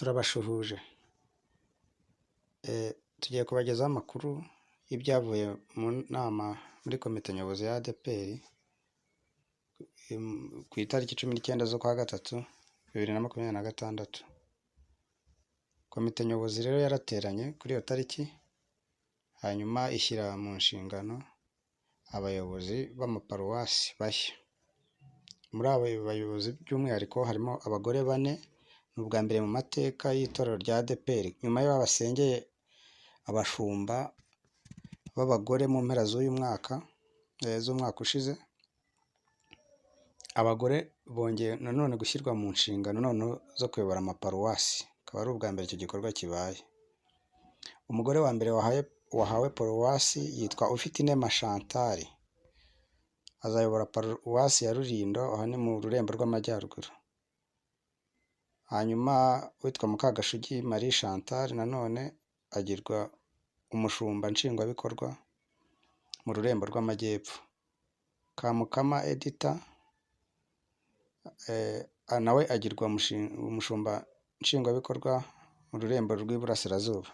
Turabashuhuje. Tugiye kubagezaho amakuru y'ibyavuye mu nama muri komite nyobozi ya ADEPR ku itariki 19 z'ukwa gatatu 2026. Komite nyobozi rero yarateranye kuri iyo tariki, hanyuma ishyira mu nshingano abayobozi b'amaparuwasi bashya. Muri abo bayobozi by'umwihariko harimo abagore 4. Ni ubwa mbere mu mateka y'itorero rya ADEPR, nyuma y'aho basengeye abashumba b'abagore mu mpera z'umwaka ushize. Abagore bongeye nanone gushyirwa mu nshingano noneho zo kuyobora amaparuwasi, akaba ari ubwa mbere icyo gikorwa kibaye. Umugore wa mbere wahawe paruwasi yitwa Ufitinema Chantal, azayobora paruwasi ya Rulindo, aho ni mu Rurembo rw'Amajyaruguru. Hanyuma witwa Mukagashugi Marie Chantal nanone agirwa umushumba nshingwabikorwa mu Rurembo rw'Amajyepfo. Kamukama Edita nawe agirwa umushumba nshingwabikorwa mu Rurembo rw'Iburasirazuba.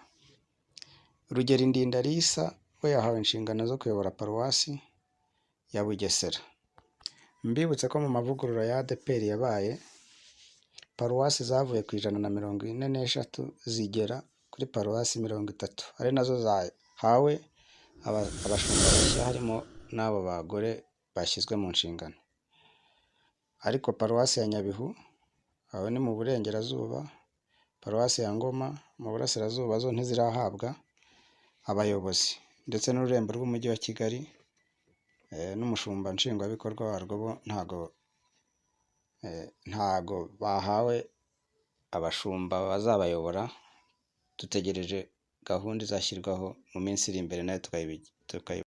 Rugerindinda Lisa we yahawe inshingano zo kuyobora paruwasi ya Bugesera. Mbibutse ko mu mavugurura ya ADEPR yabaye, paruwasi zavuye ku 146 zigera kuri paruwasi 30, ari nazo zahawe abashumba bashya, harimo n'abo bagore bashyizwe mu nshingano. Ariko paruwasi ya Nyabihu, aho ni mu Burengerazuba, paruwasi ya Ngoma mu Burasirazuba zo ntizirahabwa abayobozi, ndetse n'Ururembo rw'Umujyi wa Kigali n'umushumba nshingwabikorwa warwo bo ntago bahawe abashumba bazabayobora. Dutegereje gahunda izashyirwaho mu minsi iri imbere, nayo tukayi